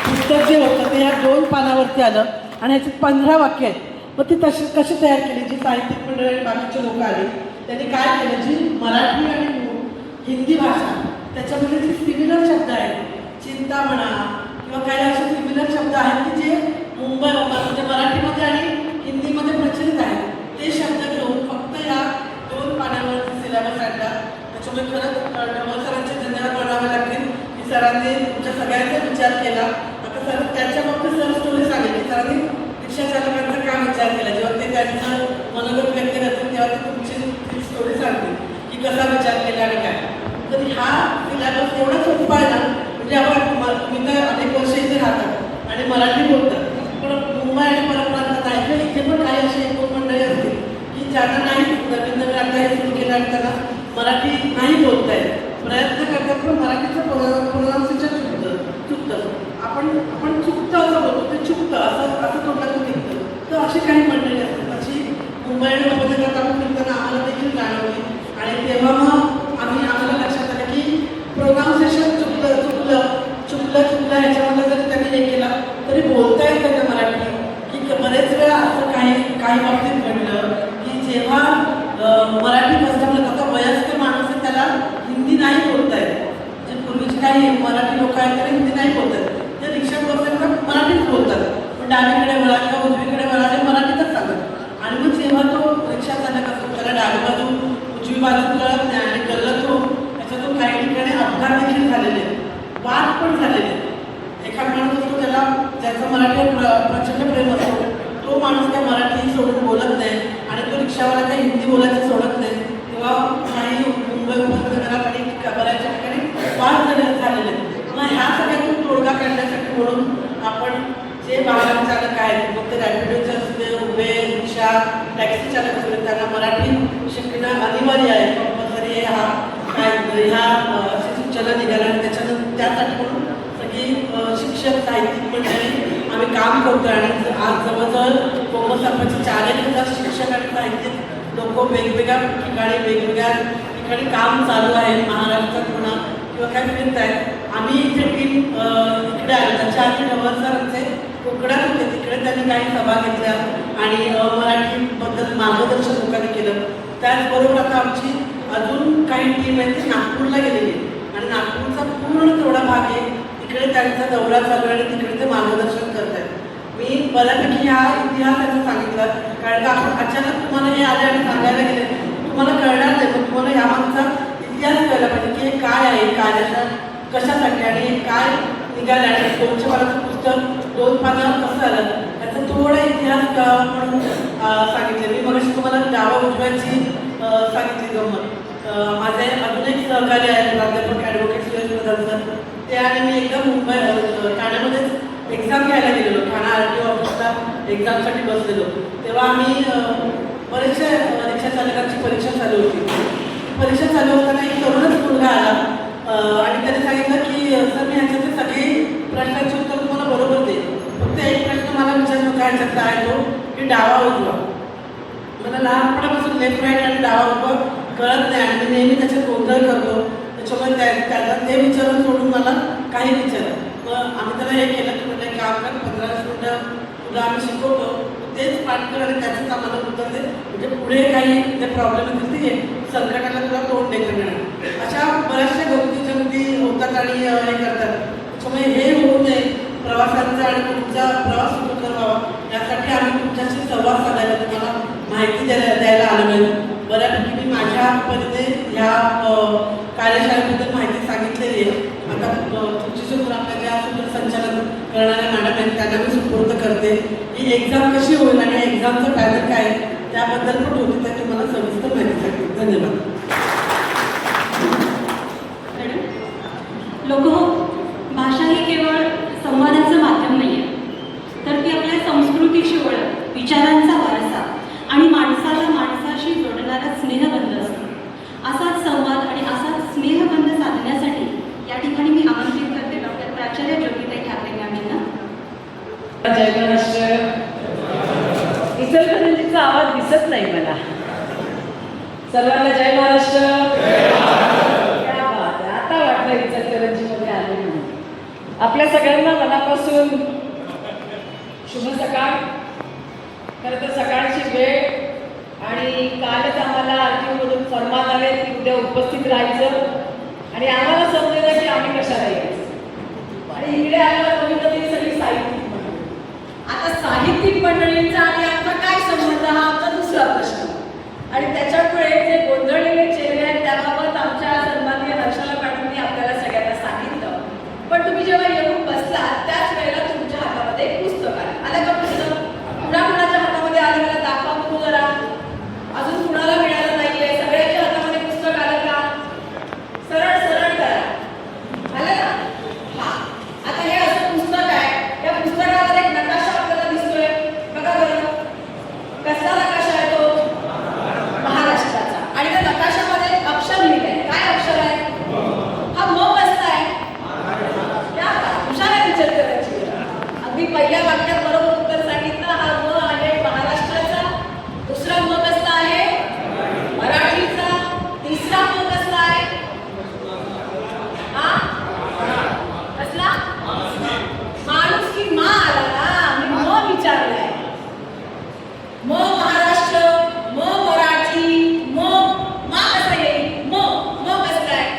पुस्तक जे होतं ते ह्या 2 पानावरती आलं आणि ह्याच्यात 15 वाक्य आहेत. मग ती तशी कशी तयार केली? जी साहित्यिक मंडळी आणि बाकीचे लोक आले त्यांनी काय केलं, जी मराठी आणि हिंदी भाषा त्याच्यामध्ये जे सिमिलर शब्द आहेत, चिंता म्हणा किंवा काही असे सिमिलर शब्द आहेत की जे मुंबई म्हणजे मराठीमध्ये आणि हिंदीमध्ये प्रचलित आहेत, ते शब्द घेऊन फक्त या 2 पानावरती सिलेबस आणला. त्याच्यामुळे खरंच ढवळ सरांचे धन्यवाद मानावे लागतील की सरांनी तुमच्या सगळ्यांचा विचार केला. आता सर त्याच्या बाबतीत सर स्टोरी सांगेल की सरांनी रिक्षा चालकांचा काय विचार केला. जेव्हा ते त्यांचं मनोगत व्यक्त करतील तेव्हा ते तुमची स्टोरी सांगतील की कसा विचार केला आणि काय. तर हा सिलेबस एवढा सोपा आहे ना, म्हणजे आपण तुम्ही तर अनेक वर्ष इथे राहतात आणि मराठी बोलतात, पण मुंबई आणि परप्रांतात आहे किंवा इथे पण काही असे 1-2 मंडळी असतील की ज्यांना नाही नवीन नवीन आता हे सुरू केलं आणि त्यांना मराठी नाही बोलता येत, प्रयत्न करतात पण मराठीचं प्रोनाऊन्सिएशन चुकतं. आपण चुकतं असं बोलतो, ते चुकतं असं तोंडातून निघतं. तर अशी काही मंडळी असतात. अशी मुंबई आणि उपनगरात आपण फिरताना आम्हाला देखील जाणवली आणि तेव्हा मग आम्हाला लक्षात आलं की प्रोनाऊन्सिएशन चुकलं ह्याच्यामध्ये जरी त्यांनी हे केलं तरी बोलता येतं का मराठी. की बरेच वेळा असं काही बाबतीत घडलं की जेव्हा मराठी कस्टमर आता वयस्कर माणूस आहे त्याला हिंदी नाही बोलता येत. जे पूर्वीचे काही मराठी लोक आहेत त्याला हिंदी नाही बोलतात, ते रिक्षात बसताना मराठीच बोलतात, पण डावीकडे वळा किंवा उजवीकडे वळा ते मराठीतच सांगतात. आणि मग जेव्हा तो रिक्षा चालक असतो त्याला डावी बाजू उजवी बाजू कळत नाही आणि गल्लत होऊन त्याच्यातून काही ठिकाणी अपघात देखील झालेले आहेत, वाद पण झालेले आहेत. एखादा माणूस असतो त्याला ज्याचं मराठीवर प्रचंड प्रेम असतो, तो माणूस काय मराठी सोडून बोलत नाही आणि तो रिक्षावाला काही हिंदी बोलायचं सोडत नाही. तेव्हा काही मुंबई उपनगरात आणि बऱ्याचशा ठिकाणी वाद झालेले आहेत. मग ह्या सगळ्यातून तोडगा काढण्यासाठी म्हणून आपण जे वाहन चालक आहेत, मग ते रॅपिडोचे असू दे, उबेर, रिक्षा, टॅक्सी चालक असू दे, त्यांना मराठी शिकणं अनिवार्य आहे. कंपल्सरी ह्या अशी सूचना निघाल्या आणि त्यासाठी म्हणून सगळी शिक्षक साहित्यिक मंडळी आम्ही काम करतो आणि आज जवळजवळ कोमसापाचे 4,000 शिक्षक आणि साहित्यिक लोक वेगवेगळ्या ठिकाणी काम चालू आहे. महाराष्ट्रात म्हणा किंवा काय फिरत आहेत. आम्ही इथे टीम इकडे आलो, त्याच्या आधी ढवळ सरांचे कोकणात होते, तिकडे त्यांनी काही सभा घेतल्या आणि मराठीबद्दल मार्गदर्शन लोकांनी केलं. त्याचबरोबर आता आमची अजून काही टीम आहे ती नागपूरला गेलेली आणि नागपूरचा पूर्ण तेवढा भाग आहे, तिकडे त्यांचा दौरा चालू आहे आणि तिकडे ते मार्गदर्शन करत आहेत. मी बऱ्यापैकी हा इतिहास त्यांचा सांगितला कारण का आपण अचानक तुम्हाला हे आले आणि सांगायला गेले तुम्हाला कळणार नाही, पण तुम्हाला यामागचा इतिहास कळला पाहिजे की हे काय आहे, कार्याच्या कशासाठी आणि काय निघालं आणि 200 पानाचं पुस्तक 2 पानावर कसं आलं त्याचा थोडा इतिहास म्हणून सांगितले. मी मगाशी तुम्हाला डावा उजव्याची सांगितली गंमत. माझे अजून एक सहकारी आहेत प्राध्यापक ॲडव्होकेट सुरेश प्रधान सर, ते आणि मी एकदा ठाण्यामध्येच एक्झाम घ्यायला गेलेलो. ठाणा RTO ऑफिसला एक्झामसाठी बसलेलो. तेव्हा आम्ही बरेचशा रिक्षा चालकांची परीक्षा चालू होती. परीक्षा चालू होताना एक तरुणच मुलगा आला आणि त्याने सांगितलं की सर मी ह्याच्यातले सगळी प्रश्नांची उत्तर तुम्हाला बरोबर देईल, फक्त एक प्रश्न मला विचारतो काय ह्याच्यातला आहे तो की डावा उजवा. मला लहानपणापासून लेफ्ट राईट आणि डावा उजवा कळत नाही आणि मी नेहमी त्याच्यात गोंधळ करतो. त्याच्यामुळे त्याला ते विचारून सोडून मला काही विचारलं. मग आम्ही त्याला हे केलं की म्हणजे काम कर 15-20 मिनिटं तुला आम्ही शिकवतो, तेच पाठ कर आणि त्याचंच आम्हाला उत्तर दे, म्हणजे पुढे काही जे प्रॉब्लेम येतील ते संकटाला तुला तोंड देता येणार. अशा बऱ्याचशा गमती होतात आणि हे करतात. त्याच्यामुळे हे होऊ नये प्रवासांचा आणि तुमचा प्रवास सुखकर व्हावा यासाठी आम्ही तुमच्याशी संवाद साधायला तुम्हाला माहिती द्यायला आलो आहे. बऱ्यापैकी मी माझ्या परीने ह्या कार्यशाळेबद्दल माहिती सांगितलेली आहे. आता तुमची सुद्धा आपल्या ज्या सूत्रसंचालन करणाऱ्या मॅडम आहेत त्यांना मी सुपूर्द करते. ही एक्झाम कशी होईल आणि एक्झामचं पॅनल काय आहे त्याबद्दल पण होती त्या तुम्हाला सविस्तर माहिती सांगते. धन्यवाद. लोक भाषा ही केवळ संवादाचं माध्यम नाही आहे, तर ती आपल्या संस्कृतीची ओळख, विचारांचा वारसा आणि माणसाला माणसाशी जोडणारा स्नेहबंध असतो. असाच संवाद आणि असाच स्नेहबंध साधण्यासाठी या ठिकाणी मी आमंत्रित करते डॉक्टर प्राचार्य ज्योतिताई ठाकरे मॅडमांना. जय महाराष्ट्र. इचलकरंजीचा आवाज दिसत नाही मला. सर्वांना जय महाराष्ट्र. क्या बात आहे. आता वाटलं इचलकरंजीमध्ये आले म्हणून. आपल्या सगळ्यांना मनापासून शुभ सकाळ. खरं तर सकाळची वेळ आणि कालच आम्हाला आरटीओमधून फरमान आले की उद्या उपस्थित राहायचं आणि आम्हाला समजलं की आम्ही कशाला यायचं आणि इकडे आम्हाला कधी सगळी साहित्यिक मंडळी. आता साहित्यिक मंडळींचा आणि आमचा काय संबंध हा आमचा दुसरा प्रश्न आणि त्याच्यामुळे जे गोंधळलेले चेहरे आहेत त्याबाबत आमच्या सन्माननीय हर्षला मॅडमनी आपल्याला सगळ्यांना सांगितलं. पण तुम्ही जेव्हा येऊन बसला त्याच वेळेला तुमच्या हातामध्ये एक पुस्तक आलं का पुस्तक? कुणाच्या हातामध्ये आलं मला दाखवा बघू जरा. अजून कुणाला मिळालं नाहीये. सगळ्यांच्या हातामध्ये पुस्तक आलं का? सरळ सरळ करा. आलं ना? हा. आता हे असं पुस्तक आहे. या पुस्तकावर एक नकाशा आपल्याला दिसतोय बघा बरं. कसला नकाशा आहे तो? महाराष्ट्राचा. आणि त्या नकाशामध्ये एक अक्षर लिहिलंय. काय अक्षर आहे? हा म कसला आहे? क्या हुशार आहे इचलकरंजी. अगदी पहिल्या वाक्यात बरोबर उत्तर सांगितलं. हा म आहे महाराष्ट्राचा. दुसरा म कसला आहे? मराठीचा. तिसरा म कसला आहे? हा कसला? माणूस की मा आला ना. मी म विचारलाय. म महाराष्ट्र, म मराठी, म मा कसं येईल? म कसला आहे?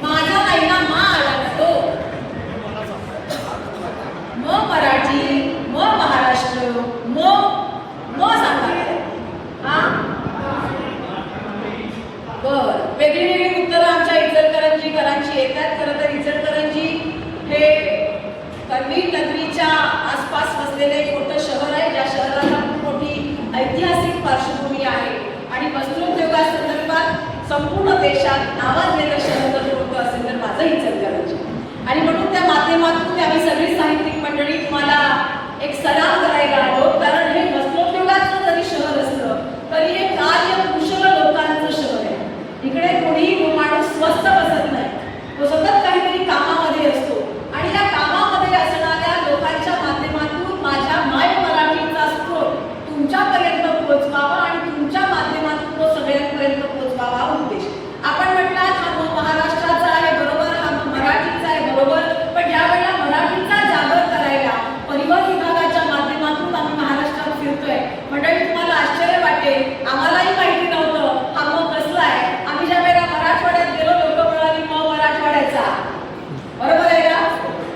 माझा नाही ना. मा आला ना तो. म मराठी, म महाराष्ट्र, म सांगा. हा बर. वेगळी वेगळी उत्तरं आमच्या इचलकरंजीकरांची येतात. खरं तर इचलकरंजी हे कणवी नगरीच्या आसपास वसलेले एक मोठं शहर आहे. ज्या शहराला खूप मोठी ऐतिहासिक पार्श्वभूमी आहे आणि वस्त्रोद्योगासंदर्भात संपूर्ण देशात नावाजलेलं शहर जर कोणतं असेल तर माझं इचलकरंजी. आणि म्हणून त्या माध्यमातून आम्ही सगळी साहित्यिक मंडळी तुम्हाला एक सराव करायला आलो. कारण हे वस्त्रोद्योगाचं जरी शहर असलं तरी हे कार्यकुशल लोकांचं शहर आहे. इकडे कोणीही माणूस स्वस्त बसत नाही. तो सतत काहीतरी कामामध्ये असतो आणि या कामामध्ये असणाऱ्या लोकांच्या माध्यमातून माझ्या माय मराठीचा स्रोत तुमच्यापर्यंत पोहोचवावा आणि तुमच्या माध्यमातून तो सगळ्यांपर्यंत पोहोचवावा हा उद्देश. आपण म्हटलात हा महाराष्ट्राचा आहे बरोबर, हा मराठीचा आहे बरोबर. पण यावेळेला मराठीचा जागर करायला परिवहन विभागाच्या माध्यमातून आम्ही महाराष्ट्रात फिरतोय. मंडळी तुम्हाला आश्चर्य वाटेल. आम्हालाही माहिती नव्हतं हा म कसला आहे. आम्ही ज्या वेळेला मराठवाड्यात गेलो लोक म्हणाली म मराठवाड्याचा. बरोबर आहे का?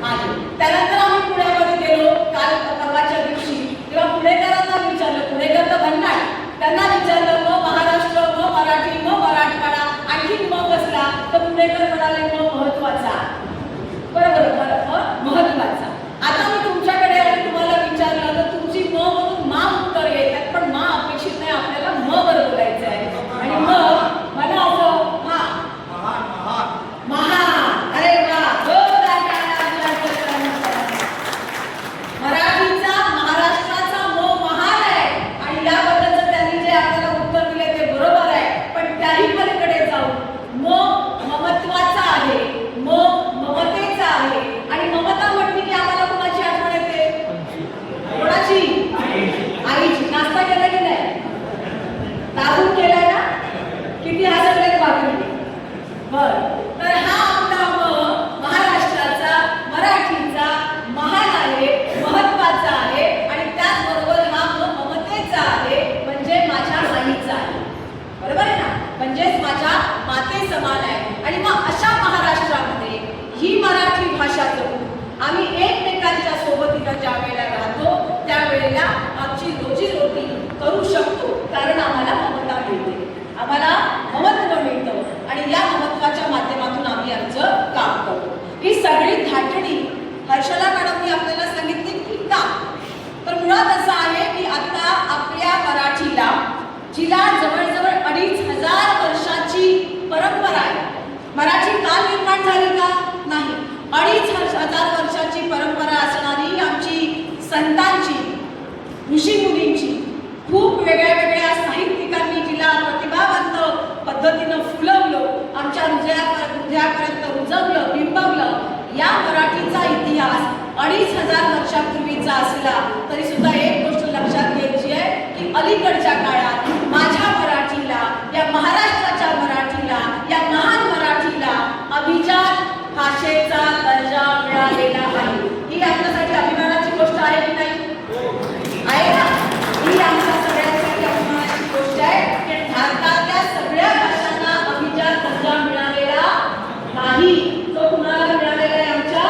आहे. त्यानंतर आम्ही पुण्यामध्ये गेलो काल परवाच्या दिवशी. तेव्हा पुणेकरांना विचारलं. पुणेकर तर भन्नाट. त्यांना विचारलं म महाराष्ट्र, म मराठी, म मराठवाडा आणखी म कसला? तर पुणेकर म्हणाले म महत्वाचा. बरोबर महत्वाचा. आता मी तुमच्याकडे आणि तुम्हाला विचारलं तर तुमची म मधून मा उत्तर येतात. पण मा अपेक्षित नाही. आपल्याला म वर बोलायचं आहे आणि मग मला असं महान. अरे वा. मराठीचा महाराष्ट्राचा म महान आहे आणि याबद्दलचं त्यांनी जे आपल्याला उत्तर दिले ते बरोबर आहे. पण त्याही पलीकडे जाऊन म ममत्वाचा आहे, म ममतेचा आहे. आणि ममता म्हटली की आम्हाला कोणाची आठवण येते? कोणाची? आईची. नाश्ता केला की नाही? दाबून केलाय ना? किती हसले बाकी. बर. तर हा आपला म महाराष्ट्राचा मराठीचा महान आहे, महत्वाचा आहे आणि त्याचबरोबर हा म ममतेचा आहे म्हणजे माझ्या आईचा आहे. बरोबर आहे ना? म्हणजेच माझ्या माते समान आहे. आणि मग अशा महाराष्ट्रामध्ये ही मराठी भाषा जपून आम्ही एकमेकांच्या सोबतीनं ज्या वेळेला राहतो त्यावेळेला आमची रोजीरोटी करू शकतो. कारण आम्हाला ममता मिळते, आम्हाला ममत्व मिळतं आणि या ममत्वाच्या माध्यमातून आम्ही आमचं काम करतो. ही सगळी धाटणी हर्षला मॅडमनी आपल्याला सांगितली की का? तर मुळात असं आहे की आता आपल्या मराठीला जिला जवळजवळ 2500 वर्षाची परंपरा आहे. मराठी काल निर्माण झाली का? नाही. 2500 वर्षाची परंपरा असणारी आमची संतांची, ऋषीमुनींची, खूप वेगळ्या वेगळ्या साहित्यिकांनी जिला प्रतिभावंत पद्धतीनं फुलवलं, आमच्या हृदयापर्यंत रुजवलं, बिंबवलं. या मराठीचा इतिहास 2500 वर्षापूर्वीचा असला तरी सुद्धा एक गोष्ट लक्षात घ्यायची आहे की अलीकडच्या काळात माझ्या मराठीला, या महाराष्ट्राच्या मराठीला, या महान मराठीला अभिजात भाषेचा दर्जा मिळालेला आहे. ही आपल्यासाठी अभिमानाची गोष्ट आहे की नाही? आहे ना? ही आमच्या सगळ्यांसाठी अभिमानाची गोष्ट आहे की भारतातल्या सगळ्या भाषांना अभिजात दर्जा मिळालेला नाही. तो कुणाला मिळालेला आहे? आमच्या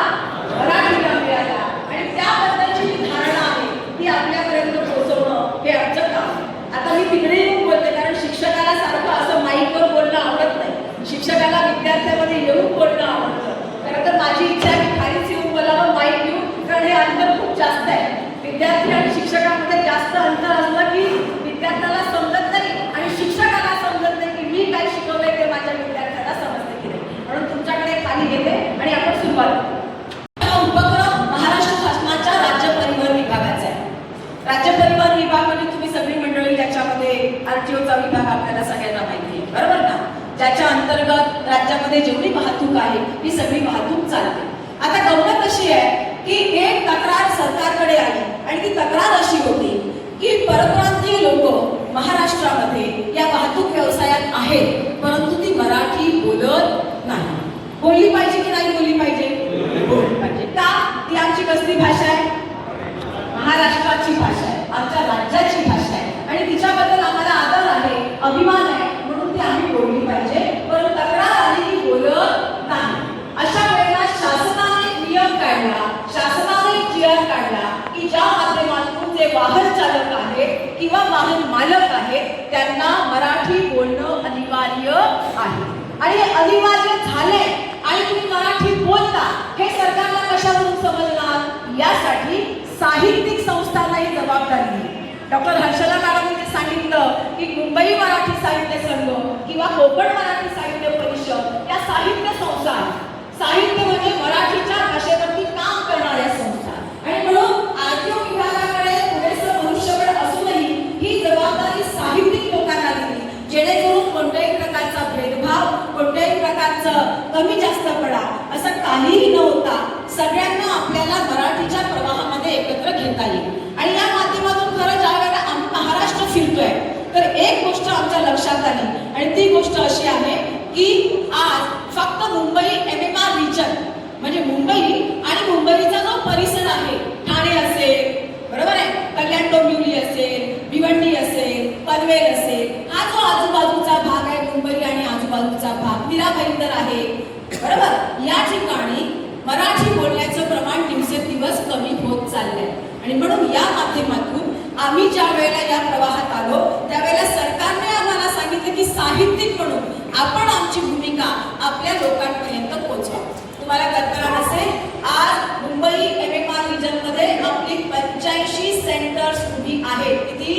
मराठीला मिळाला. आणि त्याबद्दलची जी धारणा आहे ती आपल्यापर्यंत पोहोचवणं हे आमचं काम आहे. आता मी तिकडे येऊन बोलते कारण शिक्षकाला सारखं असं माईकवर बोलणं आवडत नाही. शिक्षकाला विद्यार्थ्यामध्ये येऊन बोलणं आवडतं. खरं तर माझी इच्छा आहे की खालीच येऊन बोलावं माईक घेऊन, कारण हे अंतर खूप जास्त आहे. विद्यार्थी आणि शिक्षकांमध्ये जास्त अंतर असलं की विद्यार्थ्याला समजत नाही आणि शिक्षकाला समजत नाही की मी काय शिकवलंय ते माझ्या विद्यार्थ्याला समजतं की नाही. म्हणून तुमच्याकडे खाली घेते आणि आपण सुरुवात करू. हा उपक्रम महाराष्ट्र शासनाच्या राज्य परिवहन विभागाचा आहे. राज्य परिवहन विभाग म्हणजे तुम्ही सगळी मंडळी त्याच्यामध्ये आरटीओचा विभाग आपल्याला सगळ्यांना माहिती आहे, बरोबर ना? ज्याच्या अंतर्गत राज्यामध्ये जेवढी वाहतूक आहे ही सगळी वाहतूक चालते. आता गंमत अशी आहे की एक तक्रार सरकारकडे आली आणि ती तक्रार अशी होती की परप्रांतीय लोक महाराष्ट्रामध्ये या वाहतूक व्यवसायात आहेत, परंतु ती मराठी बोलत नाही. बोलली पाहिजे की नाही बोलली पाहिजे? बोलली पाहिजे. का? ती आमची कसली भाषा आहे? महाराष्ट्राची भाषा आहे, आमच्या राज्याची भाषा आहे आणि तिच्याबद्दल आम्हाला आदर आहे, अभिमान आहे, म्हणून ती आम्ही बोलली पाहिजे. पण तक्रार आली की बोलत नाही. अशा वेळेला शासनाने नियम काढला, शासनाने GR काढला की ज्या माध्यमातून जे वाहन चालक आहेत किंवा वाहन मालक आहेत त्यांना मराठी बोलणं अनिवार्य आहे. आणि हे अनिवार्य झाले आणि तुम्ही मराठी बोलता हे सरकारला कशावरून समजणार? यासाठी साहित्यिक संस्थांनाही जबाबदारी दिली. डॉक्टर हर्षला मॅडमने सांगितलं की मुंबई मराठी साहित्य संघ किंवा कोकण मराठी साहित्य परिषद या साहित्य संस्था आहेत. साहित्य म्हणजे मराठीच्या भाषेवरती काम करणाऱ्या संस्था. आणि म्हणून आरटीओ विभागाकडे पुरेसं मनुष्यबळ असूनही ही जबाबदारी साहित्यिक लोकांना दिली, जेणेकरून कोणत्याही प्रकारचा भेदभाव, कोणत्याही प्रकारचं कमी जास्तपणा असं काहीही न होता सगळ्यांना आपल्याला मराठीच्या प्रवाहामध्ये एकत्र घेता येईल. आणि या माध्यमातून खरं ज्या वेळेला आम्ही महाराष्ट्र फिरतोय तर एक गोष्ट आमच्या लक्षात आली आणि ती गोष्ट अशी आहे की आज फक्त मुंबई MMR रिजन म्हणजे मुंबई आणि मुंबईचा जो परिसर आहे, ठाणे असेल, बरोबर आहे, कल्याण डोंबिवली असेल, भिवंडी असेल, पनवेल असेल, हा जो आजूबाजूचा भाग आहे मुंबई आणि आजूबाजूचा भाग, मीरा भाईंदर आहे, बरोबर, या ठिकाणी मराठी बोलण्याचं प्रमाण दिवसेंदिवस कमी होत चाललंय. आणि म्हणून या माध्यमातून आम्ही ज्या वेळेला या प्रवाहात आलो त्यावेळेला सरकारने आम्हाला सांगितलं की साहित्यिक म्हणून आपण आमची भूमिका आपल्या लोकांपर्यंत पोहोचवा. तुम्हाला कल्पना नसेल, आज मुंबई MMR रिजनमध्ये आपली 85 सेंटर्स उभी आहेत. किती?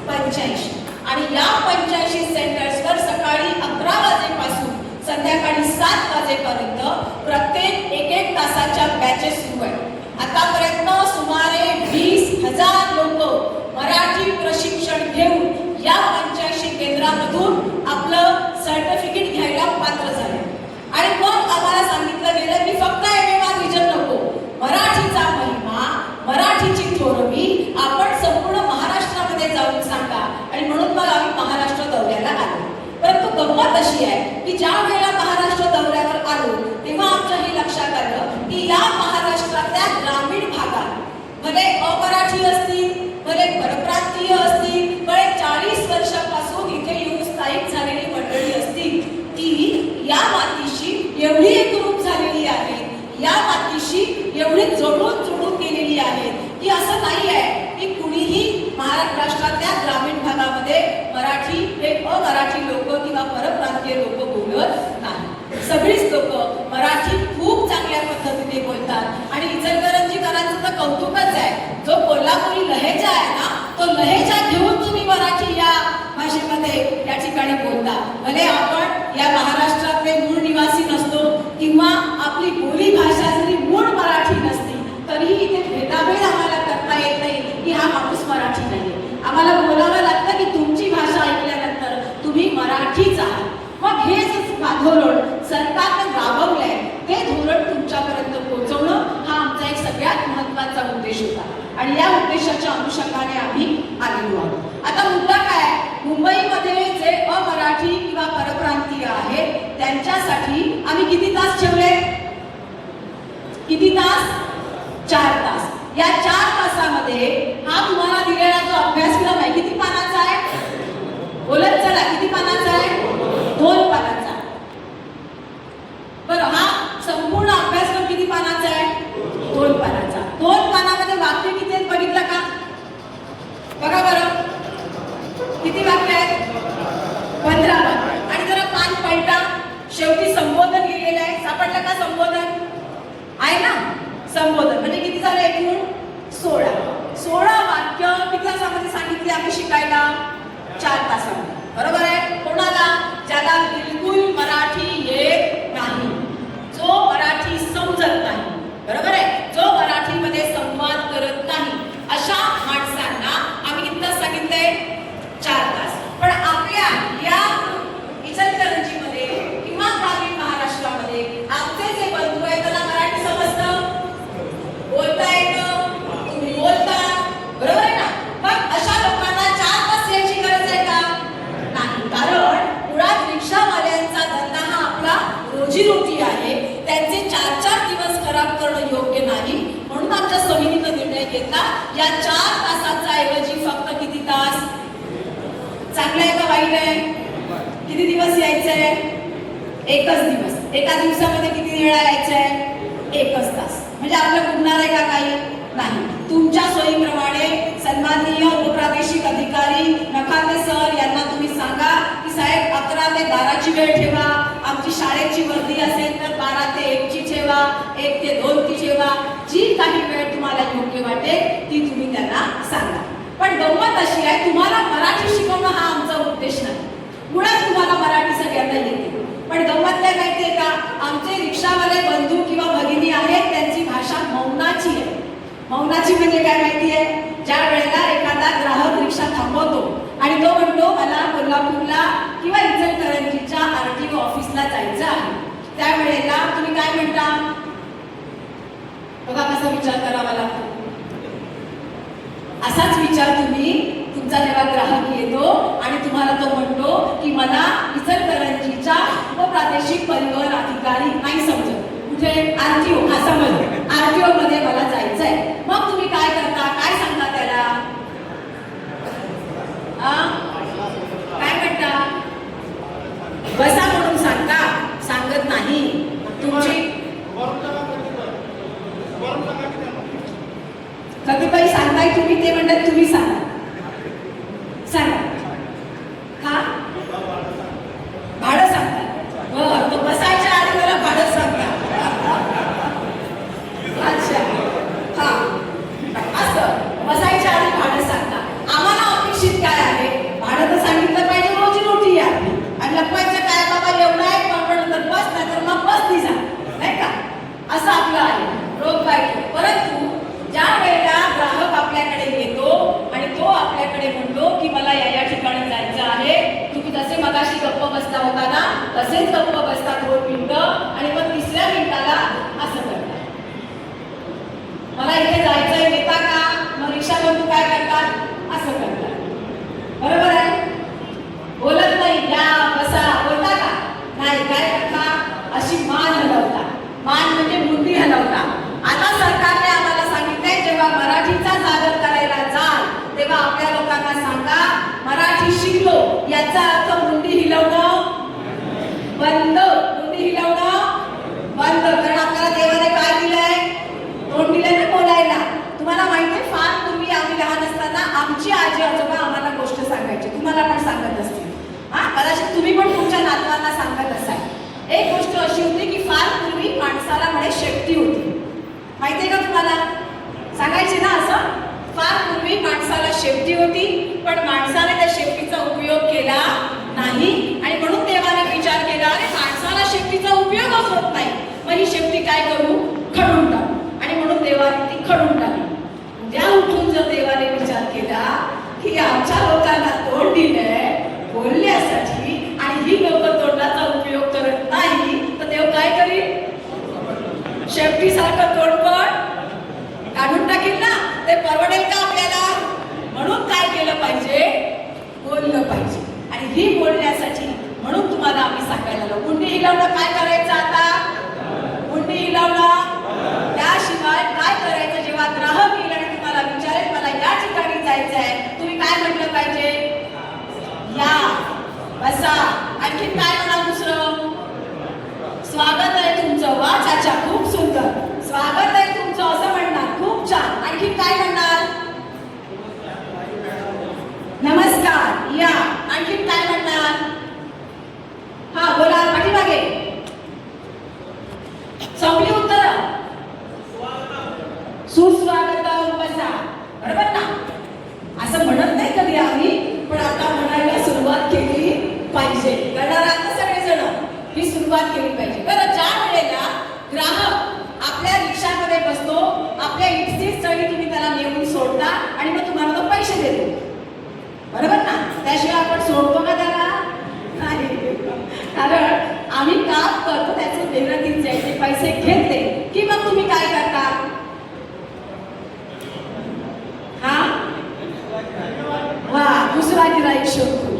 85. आणि या 85 सेंटर्सवर सकाळी 11 वाजेपासून संध्याकाळी 7 वाजेपर्यंत प्रत्येक 1-1 तासाच्या बॅचेस सुरू आहेत. आतापर्यंत सुमारे 20,000 लोक मराठी प्रशिक्षण घेऊन या 85 केंद्रामधून आपलं सर्टिफिकेट घ्यायला पात्र झाले. आणि मग आम्हाला सांगितलं गेलं की फक्त MMR रिजन नको, मराठीचा महिमा, मराठीची थोरवी आपण संपूर्ण महाराष्ट्रामध्ये जाऊन सांगा. आणि म्हणून मग आम्ही महाराष्ट्र दौऱ्याला आलो. परंतु गंमत अशी आहे की ज्या वेळेला महाराष्ट्र दौऱ्यावर आलो तेव्हा आमच्या हे लक्षात आलं की या महाराष्ट्रातल्या ग्रामीण भागात भले अमराठी असतील, भले परप्रांतीय असतील, भले 40 वर्षापासून इथे येऊन स्थायिक झालेली मंडळी असतील, ती या मातीशी एवढी एकरूप झालेली आहे, या मातीशी एवढी जोडून गेलेली आहे की असं नाही आहे की कुणीही महाराष्ट्रातल्या ग्रामीण भागामध्ये मराठी हे अमराठी लोक किंवा परप्रांतीय लोक बोलत नाही. सगळीच लोक मराठी खूप चांगल्या पद्धतीने बोलतात. आणि इचलकरंजीकरांचं तर कौतुकच आहे, जो कोल्हापुरी लहेजा आहे ना तो लहेजा घेऊन तुम्ही मराठी या भाषेमध्ये या ठिकाणी बोलता. भले आपण या महाराष्ट्रातले मूळ निवासी नसतो किंवा आपली बोली भाषा जरी मूळ मराठी नसती तरीही इथे भेदाभेद आम्हाला करता येत नाही की हा माणूस मराठी नाही. आम्हाला बोलावं लागतं की तुमची भाषा ऐकल्यानंतर तुम्ही मराठीच आहात. मग हे जे धोरण सरकारने राबवलंय ते धोरण तुमच्यापर्यंत पोहोचवणं हा आमचा एक सगळ्यात महत्त्वाचा उद्देश होता. आणि या उद्देशाच्या अनुषंगाने आम्ही आलेलो आहोत. आता मुद्दा काय, मुंबईमध्ये जे अमराठी किंवा परप्रांतीय आहेत त्यांच्यासाठी आम्ही किती तास ठेवले? किती तास? 4 तास. या 4 तासामध्ये हा तुम्हाला दिलेला जो अभ्यासक्रम आहे किती पानाचा आहे? बोलत चला, किती पानाचा आहे? 2 पानाचा. बरं, हा संपूर्ण अभ्यासक्रम किती पानाचा आहे? 2 पानाचा. 2 पानामध्ये वाक्य किती आहेत बघितलं का? बघा बरं, किती वाक्य आहेत? 15 वाक्य. आणि जरा पान पलटा, शेवटी संबोधन लिहिलेलं आहे. सापडलं का संबोधन? आहे ना? संबोधन म्हणजे किती झालं एकूण? 16. 16 वाक्य किती तासामध्ये सांगितले आम्ही शिकायला? 4 तासामध्ये. बरोबर आहे? कोणाला? ज्याला बिलकुल मराठी येत नाही, जो मराठी समजत नाही, बरोबर आहे, जो मराठीमध्ये संवाद करत नाही, अशा माणसांना आम्ही किती तास सांगितलंय? 4 तास. पण आपल्या या इचलकरंजीमध्ये किंवा ग्रामीण महाराष्ट्रामध्ये आमचे जे बंधू आहेत त्यांना मराठी समजतं, बोलता येतं, तुम्ही बोलता, बरोबर आहे ना? मग अशा लोकांना 4 तास यायची गरज आहे का? नाही. कारण मुळात रिक्षावाल्यांचा धंदा हा आपला रोजीरोटी आहे. त्यांचे 4-4 दिवस खराब करणं योग्य नाही. म्हणून आमच्या समितीनं निर्णय घेतला या 4 तासाचा ऐवजी फक्त किती तास? चांगलं आहे का वाईट आहे? किती दिवस यायचंय? 1च दिवस. एका दिवसामध्ये किती वेळा यायचंय? 1च तास. म्हणजे आपलं बुडणार आहे का काही? नाही. तुमच्या सोयीप्रमाणे सन्माननीय उपप्रादेशिक अधिकारी नखाते सर यांना तुम्ही सांगा की साहेब 11 ते 12ची वेळ ठेवा. आमची शाळेची वर्दी असेल तर 12 ते 1ची ठेवा, 1 ते 2ची ठेवा. जी काही वेळ तुम्हाला योग्य वाटेल ती तुम्ही त्यांना सांगा. पण गंमत अशी आहे, तुम्हाला मराठी शिकवणं हा आमचा उद्देश नाही. मुळात तुम्हाला मराठी सगळ्यांना येते. पण गंमत काय माहितीये का, आमचे रिक्षावाले बंधू किंवा भगिनी आहेत त्यांची भाषा मौनाची आहे. मौनाची म्हणजे काय माहितीये? ज्या वेळेला एखादा ग्राहक रिक्षा थांबवतो आणि तो म्हणतो मला कोल्हापूरला किंवा इचलकरंजीच्या RTO ऑफिसला जायचं आहे, त्यावेळेला तुम्ही काय म्हणता? बघा कसा विचार करावा लागतो. असाच विचार तुम्ही तुमचा जेव्हा ग्राहक येतो आणि तुम्हाला तो म्हणतो की मला इचलकरंजीच्या उपप्रादेशिक परिवहन अधिकारी नाही समजत, कुठे? RTO. हा समजलं, RTO मध्ये मला जायचंय. मग तुम्ही काय करता? काय सांगता त्याला? काय म्हणता? बसा म्हणून सांगता? सांगत नाही. तुमची कधीतरी सांगताय तुम्ही, ते म्हणतात तुम्ही सांगा. सांगा. हा? भाडं सांगता? बरं, तो बसायच्या आधी मला भाडं सांगता. अच्छा, हा, असं बसायच्या आधी भाडं सांगता. आम्हाला अपेक्षित काय आहे? भाडं तर सांगितलं पाहिजे, रोजीरोटी आहे आपली. आणि लपवायचं काय? बाबा एवढं आहे, पण नंतर बस, नाहीतर मग बस ती जा, नाही का? असं आपलं आहे रोग पाहिजे. परंतु ज्या वेळेला ग्राहक आपल्याकडे येतो आणि तो आपल्याकडे म्हणतो की मला या ठिकाणी जायचं आहे, तुम्ही जसे मगाशी गप्प बसता होता ना तसेच गप्प बसता 2 मिनिटं आणि मग 3ऱ्या मिनिटाला असं करतात, मला इथे जायचंय, येता का? मग रिक्षा बंधू काय करतात? असं करतात. बरोबर आहे? बोलत नाही, या बसा, बोलता का? नाही. काय करता? अशी मान हलवता. मान म्हणजे मुंडी हलवता. आता सरकारने आम्हाला सांगितलंय जेव्हा मराठीचा सादर करायला जाल तेव्हा आपल्या लोकांना सांगा मराठी शिकलो याचा अर्थ मुंडी हिलवणं बंद. मुंडी हिलवणं बंद. कारण आपल्याला देवाने काय दिलंय? तोंड दिलंय ना बोलायला. तुम्हाला माहितीये फार पूर्वी आम्ही लहान असताना आमची आजी आजोबा आम्हाला गोष्ट सांगायची, तुम्हाला पण सांगत असतील. कदाचित तुम्ही पण तुमच्या नातवांना सांगत असाल. एक गोष्ट अशी होती की फार पूर्वी माणसाला म्हणे शेपटी होती. माहितीये का तुम्हाला? सांगायचे ना असं. फार पूर्वी माणसाला शेपटी होती, पण माणसाने त्या शेपटीचा उपयोग केला नाही आणि म्हणून देवाने विचार केला अरे माणसाला शेपटीचा उपयोगच होत नाही, मग ही शेपटी काय करू? खडून टाकू. आणि म्हणून देवाने ती खडून टाकली. उद्या उठून जर देवाने विचार केला की आमच्या लोकांना तोंड दिलंय बोलण्यासाठी आणि ही लोक तोंडाचा उपयोग करत नाही, तर देव काय करील? शेपटीसारखं तोंड पण काढून टाकील ना. ते परवडेल का आपल्याला? म्हणून काय केलं पाहिजे? ही बोलण्यासाठी, म्हणून तुम्हाला आम्ही सांगायला आलो. मुंडी हिलावणं काय करायचं आता? मुंडी हिलावणं. त्याशिवाय काय करायचं? जेव्हा ग्राहक येईल आणि तुम्हाला विचारेल मला या ठिकाणी जायचं आहे, तुम्ही काय म्हटलं पाहिजे? या, बसा. आणखी काय म्हणा दुसरं? स्वागत आहे तुमचं. वा चाचा, खूप सुंदर. स्वागत आहे तुमचं असं म्हणणार. खूप छान. आणखी काय म्हणणार? नमस्कार, या. आणखी काय म्हणणार? हा बोला, पाठीमागे. संपली उत्तर. सुस्वागतम, बसा. बरोबर ना? असं म्हणत नाही कधी आम्ही, पण आता म्हणायला सुरुवात केली पाहिजे. करणार आता सगळेजण ही सुरुवात केली पाहिजे. बरं, ज्या वेळेला ग्राहक आपल्या रिक्षामध्ये बसतो, आपल्या इच्छित स्थळी तुम्ही त्याला नेऊन सोडता आणि मग तुम्हाला तो पैसे देतो. बरोबर ना? त्याशिवाय आपण सोडतो का त्याला? नाही. कारण आम्ही काम करतो त्याचं देणं तीच जायचे, पैसे घेतले की मग तुम्ही काय करता? हा, वा, दुसरा गिराईक शोधतो.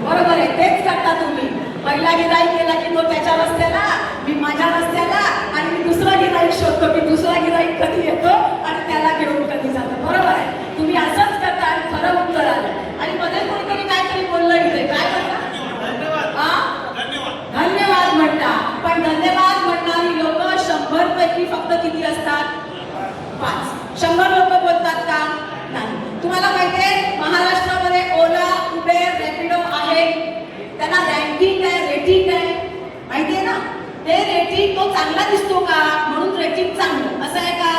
बरोबर आहे, तेच करता तुम्ही. पहिला गिराईक गेला की तो त्याच्या रस्त्याला, मी माझ्या रस्त्याला, आणि मी दुसरा गिराईक शोधतो की दुसरा गिराईक कधी येतो आणि त्याला घेऊन कधी जातो. बरोबर आहे, तुम्ही असंच करता आणि खरं उत्तर आलं. आणि मध्ये कोणीतरी काहीतरी बोललं इथे, काय म्हणता? धन्यवाद म्हणता. पण धन्यवाद म्हणणारी लोक 100 पैकी फक्त किती असतात? 5. 100 लोक बोलतात का? नाही. तुम्हाला माहितीये महाराष्ट्रामध्ये ओला, उबेर, रॅपिडो आहे. त्यांना रँकिंग आहे, रेटिंग आहे, माहितीये ना? ते रेटिंग तो चांगला दिसतो का म्हणून रेटिंग चांगलं असं आहे का?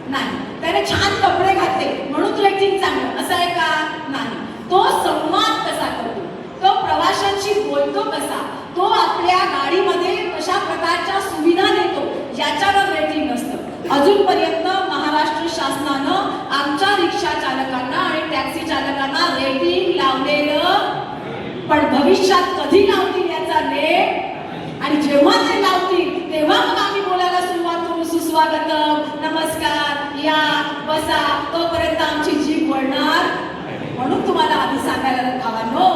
नाही. त्याने छान कपडे घातले म्हणून रेटिंग चांगलं असं आहे का? नाही. तो संवाद कसा करतो, तो प्रवाशांशी बोलतो कसा, तो आपल्या गाडीमध्ये कशा प्रकारच्या सुविधा देतो, याच्यावर रेटिंग असतं. अजूनपर्यंत महाराष्ट्र शासनानं आमच्या रिक्षा चालकांना आणि टॅक्सी चालकांना रेटिंग लावलेलं, पण भविष्यात कधी लावतील याचा नेट. आणि जेव्हा ते लावतील तेव्हा मग आम्ही बोलायला सुरुवात करू. सुस्वागतम, नमस्कार, या, बसा. तोपर्यंत आमची जीभ वळणार. म्हणून तुम्हाला आधी सांगायला भावांनो,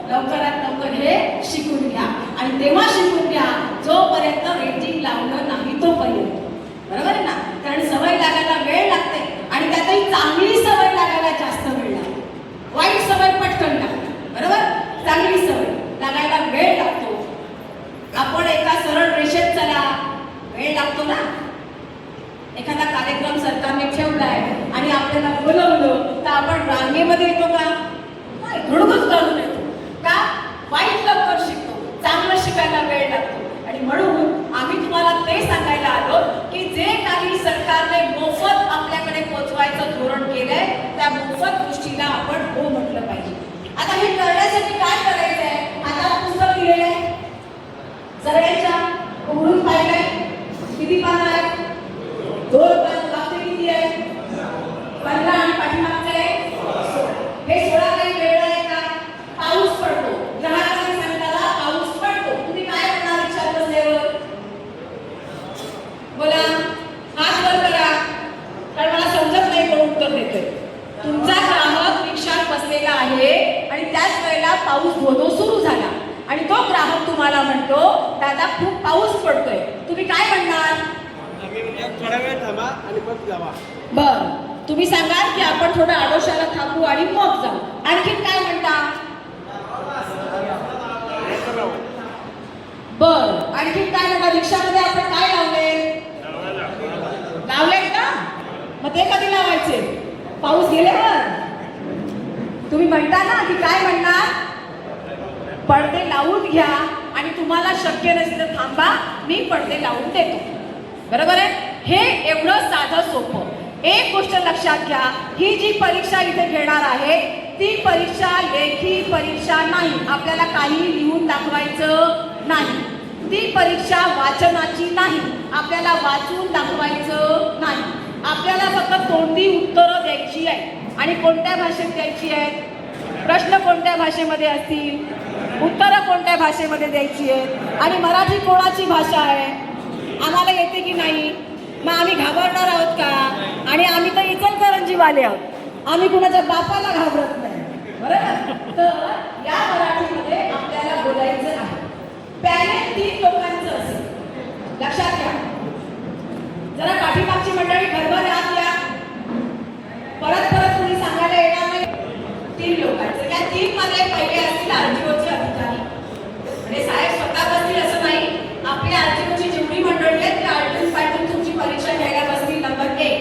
लवकरात लवकर हे शिकून घ्या. आणि तेव्हा शिकून घ्या जोपर्यंत रेटिंग लावलं नाही तोपर्यंत. बरोबर आहे ना? कारण सवय लागायला वेळ लागते आणि त्यातही चांगली सवय लागायला जास्त वेळ लागते. वाईट सवय पटकन लागते. बरोबर? चांगली सवय लागायला वेळ लागतो. आपण एका सरळ रेषेत चला, वेळ लागतो ना. एखादा कार्यक्रम सरकारने ठेवलाय आणि आपल्याला बोलवलं तर आपण रांगेमध्ये येतो का? नाही, धडकच घालून येतो. का? वाईट लवकर शिकतो, चांगलं शिकायला वेळ लागतो. आणि म्हणून आम्ही तुम्हाला ते सांगायला आलो की जे काही सरकारने मोफत आपल्याकडे पोहोचवायचं धोरण केलंय, त्या मोफत गोष्टीला आपण हो म्हटलं पाहिजे. आता हे करण्यासाठी काय करायचंय? आता पुस्तक दिलेलं आहे सगळ्यांच्या, उघडून पाहिलंय. किती पानं आहेत? 2 पानं. लागते किती आहे? 15. आणि पाठीमागचं आहे 16. हे 16 काही वेळ आहे का? पाऊस पडतो, ग्राहकांनी सांगितला पाऊस पडतो. तुम्ही काय करणार रिक्षात बसल्यावर? बोला, हात वर करा, कारण मला समजत नाही कोण उत्तर देतोय. तुमचा ग्राहक रिक्षात बसलेला आहे आणि त्याच वेळेला पाऊस धोधो सुरू झाला आणि तो ग्राहक तुम्हाला म्हणतो दादा खूप पाऊस पडतोय. तुम्ही काय म्हणणार? थोडा वेळ थांबा आणि मग जावा. बर, तुम्ही सांगाल की आपण थोडं आडोशाला थांबू आणि मग जाऊ. आणखीन काय म्हणता? बर, आणखीन काय म्हणता? रिक्षामध्ये आपण काय लावलेत का? मग ते कधी लावायचे? पाऊस गेल्यावर. तुम्ही म्हणता ना की काय म्हणणार? पडदे लावून घ्या आणि तुम्हाला शक्य नसेल तर थांबा, मी पडदे लावून देतो. बरोबर आहे? हे एवढं साधं सोपं. एक गोष्ट लक्षात घ्या, ही जी परीक्षा इथे घेणार आहे ती परीक्षा लेखी परीक्षा नाही. आपल्याला काही लिहून दाखवायचं नाही. ती परीक्षा वाचनाची नाही. आपल्याला वाचून दाखवायचं नाही. आपल्याला फक्त तोंडी उत्तरं द्यायची आहे. आणि कोणत्या भाषेत द्यायची आहेत? प्रश्न कोणत्या भाषेमध्ये असतील, उत्तरं कोणत्या भाषेमध्ये द्यायची आहेत. आणि मराठी कोणाची भाषा आहे? आम्हाला येते की नाही? मग आम्ही घाबरणार आहोत का? आणि आम्ही तर इचलकरंजीवाले आहोत, आम्ही कुणाच्या बापाला घाबरत नाही. बरोबर. तर या मराठीमध्ये आपल्याला बोलायचं आहे. पॅनेल 3 लोकांचं असेल, लक्षात घ्या. जरा पाठीमागची मंडळी भरभराट या, परत परत कोणी सांगायला येणार नाही. 3 लोकांचं, त्या 3 मध्ये पहिले असतील आरटीओचे अधिकारी. म्हणजे साहेब स्वतः बसतील असं नाही, आपल्या आरटीओची जेवढी मंडळी आहेत त्या आलटून पालटून तुमची परीक्षा घ्यायला बसतील. नंबर 1.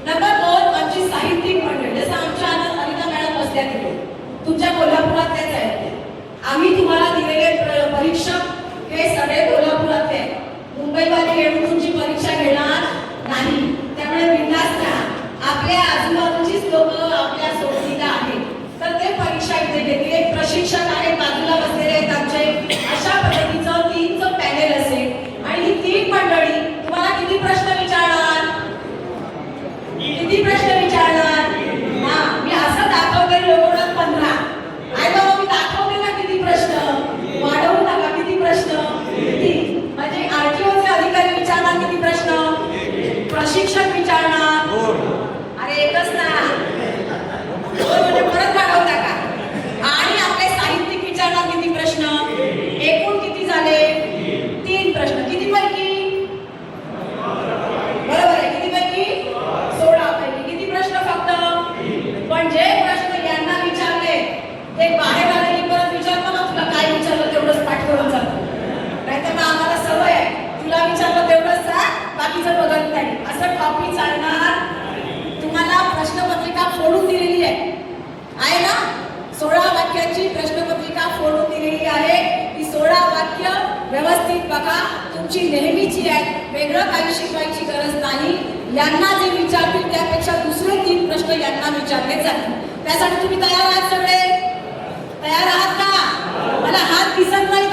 नंबर 2 आमची साहित्यिक मंडळी, जसं आमच्या अनिता मॅडम बसल्या तिथे, तुमच्या कोल्हापुरात त्याच आहेत. आम्ही तुम्हाला दिलेले परीक्षक हे सगळे कोल्हापुरातले आहेत. मुंबईवाले येऊन तुमची परीक्षा घेणार नाही. त्यामुळे बिनधास्त राहा. आपल्या आजूबाजूचीच लोक आपल्या सोबतीला आहेत, तर ते परीक्षा इथे घेतील. एक प्रशिक्षक आहेत, बाजूला बसलेले आहेत आमचे. अशा पद्धतीचं 3चं पॅनेल असेल आणि ही 3 मंडळी तुम्हाला किती प्रश्न विचारणार? किती प्रश्न विचारणार? हा, मी असं दाखवते लोकांना 15. आई बाबा मी दाखवते ना किती प्रश्न, वाढवू नका. किती प्रश्न? 3. म्हणजे आरटीओचे अधिकारी विचारणार किती प्रश्न? प्रशिक्षक विचारणार? अरे एकच ना, 2 म्हणजे परत वाढवता का? आणि आपले साहित्यिक विचारणार किती प्रश्न? एकूण किती झाले? 3 प्रश्न. किती पैकी? बरोबर आहे, किती पैकी? 16 पैकी. किती प्रश्न फक्त? पण जे प्रश्न यांना विचारले ते बाहेर आले की परत विचारतो ना, तुला काय विचारलं तेवढंच पाठ करून जातो. नाहीतर मग आम्हाला सवय आहे, तुला विचारलं तेवढंच सांग, बाकीचं बघत नाही. असं कॉपी चालणार. तुम्हाला प्रश्नपत्रिका फोडून दिलेली आहे ना? 16 वाक्याची प्रश्नपत्रिका फोडून दिलेली आहे. ती 16 वाक्य व्यवस्थित बघा. तुमची नेहमीची आहे, वेगळं काही शिकवायची गरज नाही. यांना जे विचारतील त्यापेक्षा दुसरे 3 प्रश्न यांना विचारले जातील. त्यासाठी तुम्ही तयार आहात? सगळे तयार आहात का? मला हात दिसत नाही.